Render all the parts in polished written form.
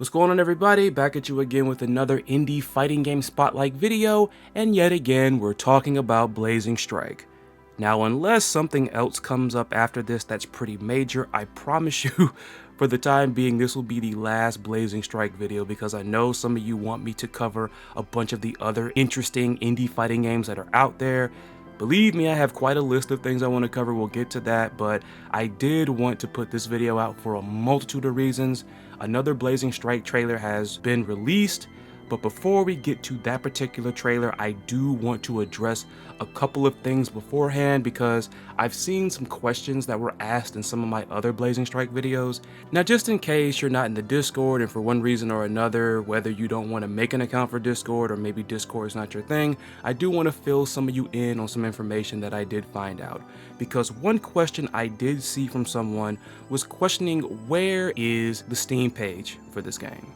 What's going on, everybody? Back at you again with another indie fighting game spotlight video, and yet again we're talking about Blazing Strike. Now, unless something else comes up after this that's pretty major, I promise you for the time being this will be the last Blazing Strike video, because I know some of you want me to cover a bunch of the other interesting indie fighting games that are out there. Believe me, I have quite a list of things I want to cover. We'll get to that, but I did want to put this video out for a multitude of reasons. Another Blazing Strike trailer has been released, but before we get to that particular trailer, I do want to address a couple of things beforehand, because I've seen some questions that were asked in some of my other Blazing Strike videos. Now, just in case you're not in the Discord and for one reason or another, whether you don't want to make an account for Discord or maybe Discord is not your thing, I do want to fill some of you in on some information that I did find out. Because one question I did see from someone was questioning, where is the Steam page for this game?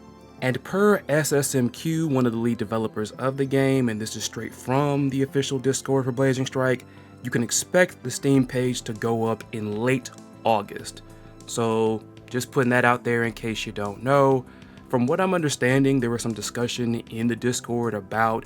And per SSMQ, one of the lead developers of the game, and this is straight from the official Discord for Blazing Strike, you can expect the Steam page to go up in late August. So just putting that out there in case you don't know. From what I'm understanding, there was some discussion in the Discord about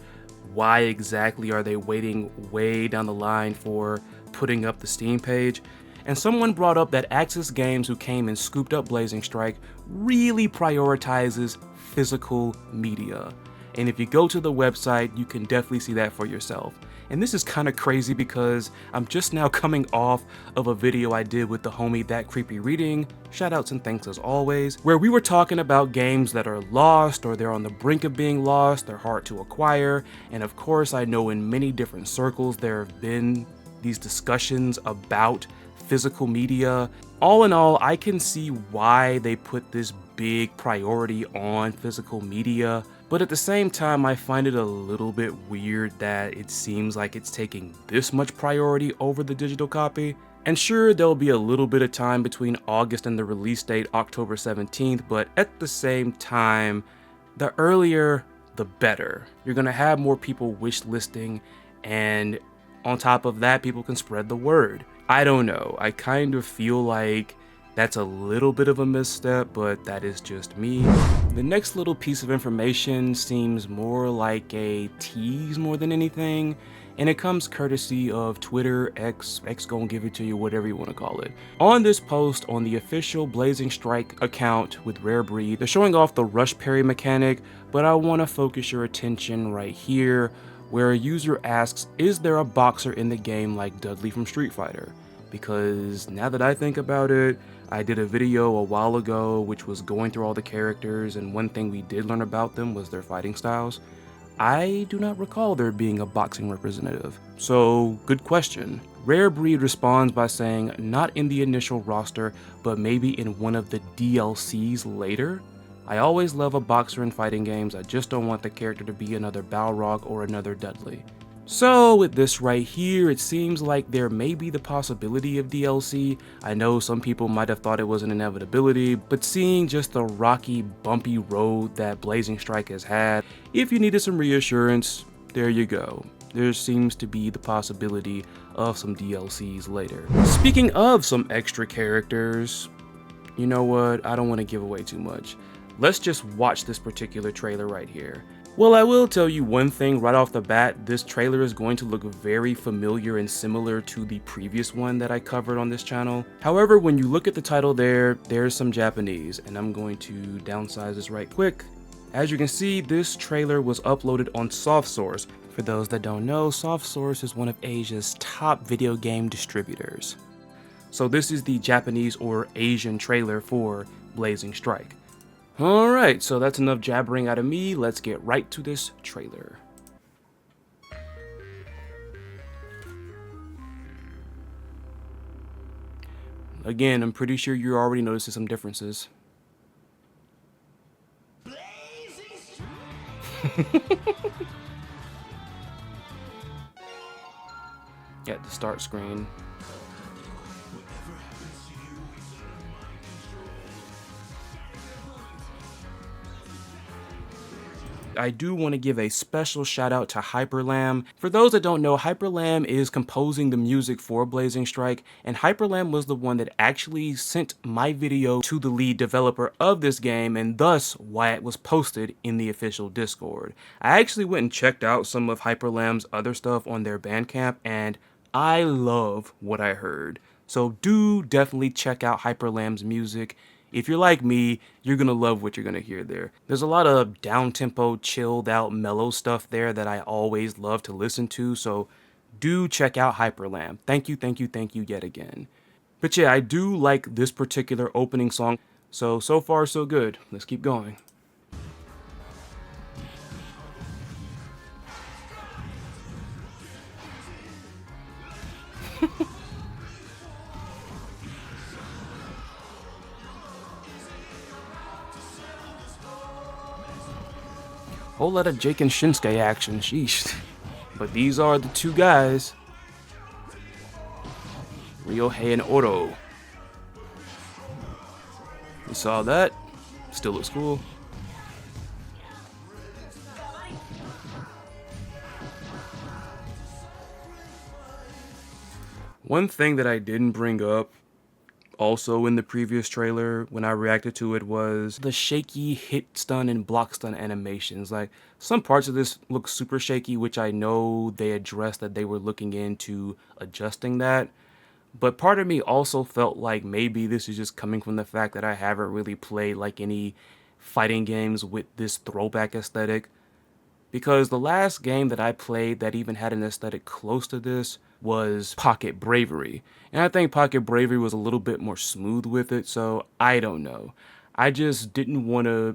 why exactly are they waiting way down the line for putting up the Steam page. And someone brought up that Axis Games, who came and scooped up Blazing Strike, really prioritizes physical media. And if you go to the website, you can definitely see that for yourself. And this is kind of crazy because I'm just now coming off of a video I did with the homie That Creepy Reading, shoutouts and thanks as always, where we were talking about games that are lost or they're on the brink of being lost, they're hard to acquire. And of course, I know in many different circles there have been these discussions about physical media. All in all, I can see why they put this big priority on physical media, but at the same time I find it a little bit weird that it seems like it's taking this much priority over the digital copy. And sure, there'll be a little bit of time between August and the release date, October 17th, but at the same time, the earlier the better. You're gonna have more people wish listing, and on top of that, people can spread the word. I don't know, I kind of feel like that's a little bit of a misstep, but that is just me. The next little piece of information seems more like a tease more than anything, and it comes courtesy of Twitter, X gonna give it to you, whatever you want to call it. On this post on the official Blazing Strike account with Rare Breed, they're showing off the rush parry mechanic, but I want to focus your attention right here, where a user asks, is there a boxer in the game like Dudley from Street Fighter? Because now that I think about it, I did a video a while ago which was going through all the characters, and one thing we did learn about them was their fighting styles. I do not recall there being a boxing representative. So, good question. Rare Breed responds by saying, not in the initial roster, but maybe in one of the DLCs later? I always love a boxer in fighting games, I just don't want the character to be another Balrog or another Dudley. So with this right here, it seems like there may be the possibility of DLC. I know some people might have thought it was an inevitability, but seeing just the rocky, bumpy road that Blazing Strike has had, if you needed some reassurance, there you go. There seems to be the possibility of some DLCs later. Speaking of some extra characters, you know what? I don't want to give away too much. Let's just watch this particular trailer right here. Well, I will tell you one thing right off the bat, this trailer is going to look very familiar and similar to the previous one that I covered on this channel. However, when you look at the title there's some Japanese, and I'm going to downsize this right quick. As you can see, this trailer was uploaded on SoftSource. For those that don't know, SoftSource is one of Asia's top video game distributors. So this is the Japanese or Asian trailer for Blazing Strike. Alright, so that's enough jabbering out of me. Let's get right to this trailer. Again, I'm pretty sure you're already noticing some differences. At the start screen. I do want to give a special shout out to Hyperlam. For those that don't know, Hyperlam is composing the music for Blazing Strike, and Hyperlam was the one that actually sent my video to the lead developer of this game, and thus why it was posted in the official Discord. I actually went and checked out some of Hyperlam's other stuff on their Bandcamp, and I love what I heard. So do definitely check out Hyperlam's music. If you're like me, you're gonna love what you're gonna hear there. There's a lot of down-tempo, chilled out, mellow stuff there that I always love to listen to, so do check out Hyperlam. Thank you, thank you, thank you yet again. But yeah, I do like this particular opening song, so far so good. Let's keep going. Whole lot of Jake and Shinsuke action, sheesh. But these are the two guys. Ryohei and Oro. We saw that. Still looks cool. One thing that I didn't bring up also in the previous trailer when I reacted to it was the shaky hit stun and block stun animations. Like, some parts of this look super shaky, which I know they addressed that they were looking into adjusting that. But part of me also felt like maybe this is just coming from the fact that I haven't really played like any fighting games with this throwback aesthetic. Because the last game that I played that even had an aesthetic close to this was Pocket Bravery. And I think Pocket Bravery was a little bit more smooth with it, so I don't know. I just didn't want to...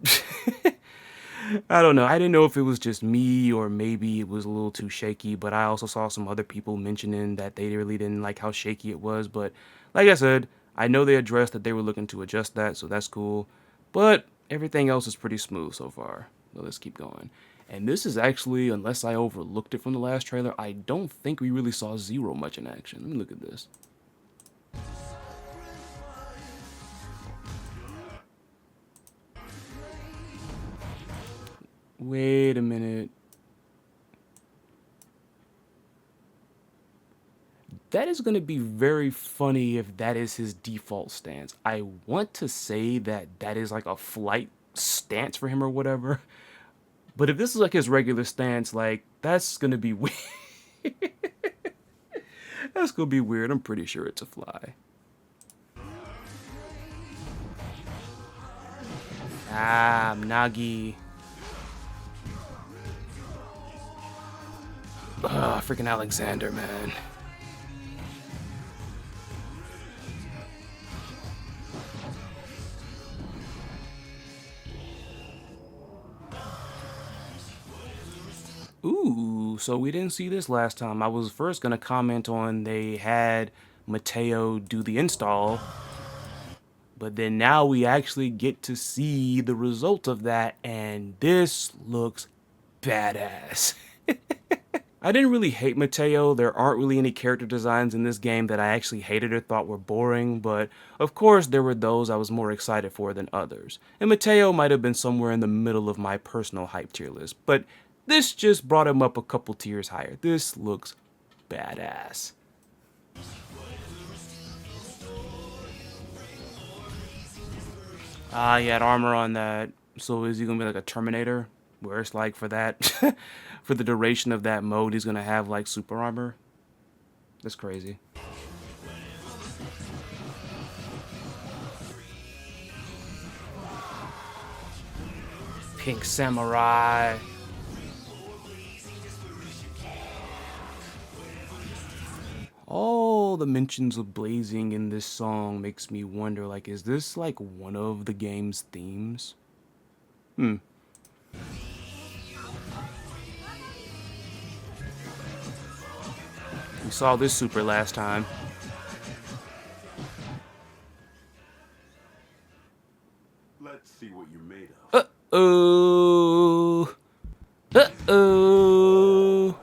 I don't know. I didn't know if it was just me or maybe it was a little too shaky, but I also saw some other people mentioning that they really didn't like how shaky it was. But like I said, I know they addressed that they were looking to adjust that, so that's cool. But everything else is pretty smooth so far. So let's keep going. And this is actually, unless I overlooked it from the last trailer, I don't think we really saw Zero much in action. Let me look at this. Wait a minute. That is going to be very funny if that is his default stance. I want to say that that is like a flight stance for him or whatever. But if this is like his regular stance, like, that's gonna be weird. That's gonna be weird. I'm pretty sure it's a fly. Ah, Nagi. Ugh, freaking Alexander, man. Ooh, so we didn't see this last time. I was first gonna comment on they had Mateo do the install, but then now we actually get to see the result of that, and this looks badass. I didn't really hate Mateo. There aren't really any character designs in this game that I actually hated or thought were boring, but of course there were those I was more excited for than others. And Mateo might have been somewhere in the middle of my personal hype tier list, but this just brought him up a couple tiers higher. This looks badass. Ah, he had armor on that. So is he gonna be like a Terminator? Where it's like for that, for the duration of that mode, he's gonna have like super armor? That's crazy. Pink Samurai. All the mentions of blazing in this song makes me wonder, like, is this like one of the game's themes? We saw this super last time. Let's see what you're made of. Uh-oh. Uh-oh.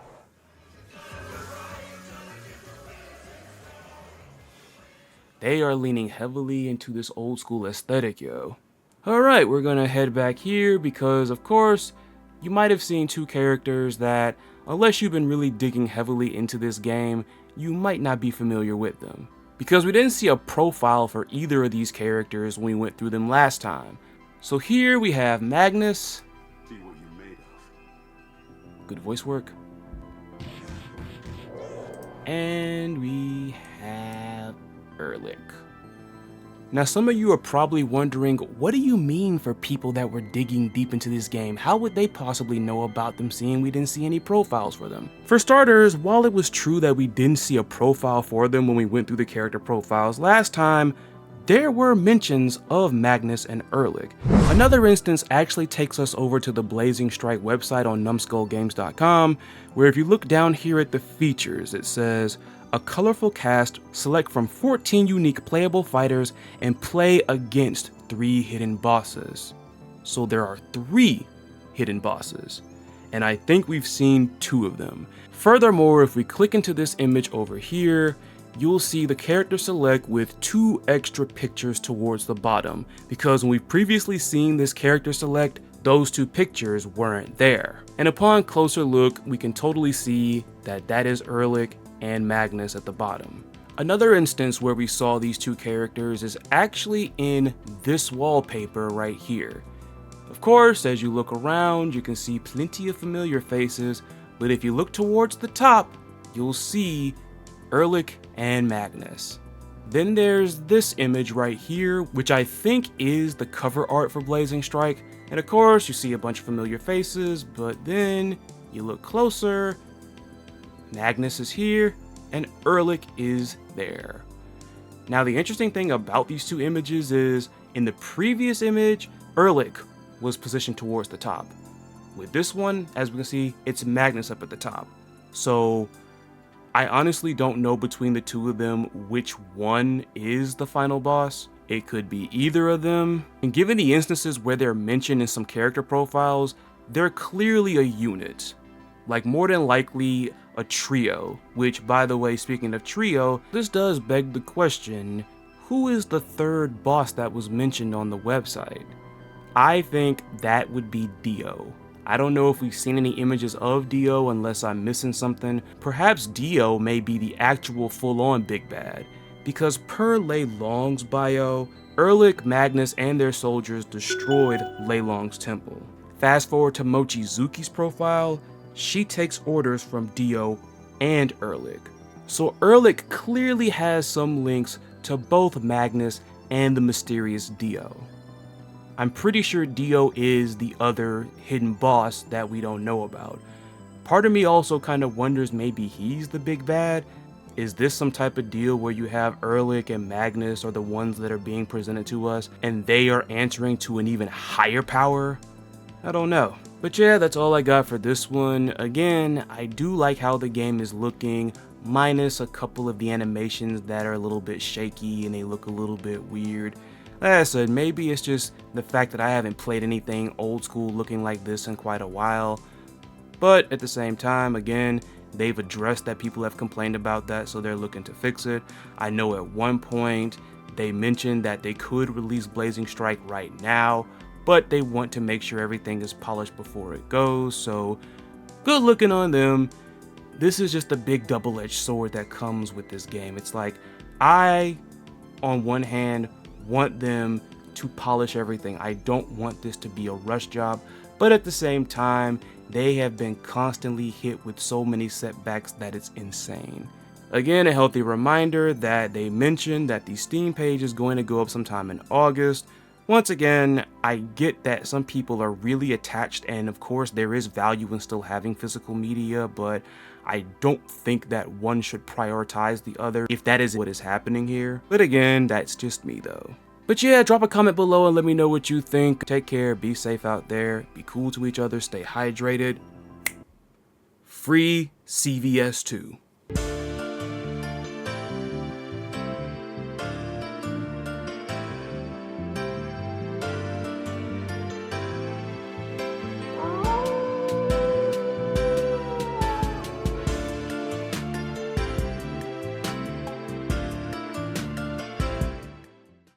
They are leaning heavily into this old school aesthetic, yo. Alright, we're gonna head back here because, of course, you might have seen two characters that, unless you've been really digging heavily into this game, you might not be familiar with them. Because we didn't see a profile for either of these characters when we went through them last time. So here we have Magnus. See what you're made of. Good voice work. And we have Erlich. Now some of you are probably wondering, what do you mean for people that were digging deep into this game? How would they possibly know about them seeing we didn't see any profiles for them? For starters, while it was true that we didn't see a profile for them when we went through the character profiles last time, there were mentions of Magnus and Erlich. Another instance actually takes us over to the Blazing Strike website on numbskullgames.com, where if you look down here at the features, it says, a colorful cast, select from 14 unique playable fighters, and play against 3 hidden bosses. So there are 3 hidden bosses, and I think we've seen 2 of them. Furthermore, if we click into this image over here, you'll see the character select with 2 extra pictures towards the bottom, because when we've previously seen this character select, those 2 pictures weren't there. And upon closer look, we can totally see that that is Erlich and Magnus at the bottom. Another instance where we saw these 2 characters is actually in this wallpaper right here. Of course, as you look around, you can see plenty of familiar faces, but if you look towards the top, you'll see Erlich and Magnus. Then there's this image right here, which I think is the cover art for Blazing Strike, and of course you see a bunch of familiar faces, but then you look closer, Magnus is here, and Erlich is there. Now the interesting thing about these 2 images is, in the previous image, Erlich was positioned towards the top. With this one, as we can see, it's Magnus up at the top. So I honestly don't know between the 2 of them which one is the final boss. It could be either of them, and given the instances where they're mentioned in some character profiles, they're clearly a unit. Like more than likely a trio, which by the way, speaking of trio, this does beg the question, who is the 3rd boss that was mentioned on the website? I think that would be Dio. I don't know if we've seen any images of Dio unless I'm missing something. Perhaps Dio may be the actual full-on big bad, because per Lei Long's bio, Erlich, Magnus, and their soldiers destroyed Lei Long's temple. Fast forward to Mochizuki's profile, she takes orders from Dio and Erlich. So Erlich clearly has some links to both Magnus and the mysterious Dio. I'm pretty sure Dio is the other hidden boss that we don't know about. Part of me also kind of wonders maybe he's the big bad. Is this some type of deal where you have Erlich and Magnus are the ones that are being presented to us and they are answering to an even higher power? I don't know. But yeah, that's all I got for this one. Again, I do like how the game is looking, minus a couple of the animations that are a little bit shaky and they look a little bit weird. Like I said, maybe it's just the fact that I haven't played anything old school looking like this in quite a while. But at the same time, again, they've addressed that people have complained about that, so they're looking to fix it. I know at one point they mentioned that they could release Blazing Strike right now, but they want to make sure everything is polished before it goes, so good looking on them. This is just a big double-edged sword that comes with this game. It's like, I, on one hand, want them to polish everything. I don't want this to be a rush job, but at the same time, they have been constantly hit with so many setbacks that it's insane. Again, a healthy reminder that they mentioned that the Steam page is going to go up sometime in August. Once again, I get that some people are really attached, and of course there is value in still having physical media, but I don't think that one should prioritize the other if that is what is happening here. But again, that's just me though. But yeah, drop a comment below and let me know what you think. Take care, be safe out there, be cool to each other, stay hydrated. Free CVS2.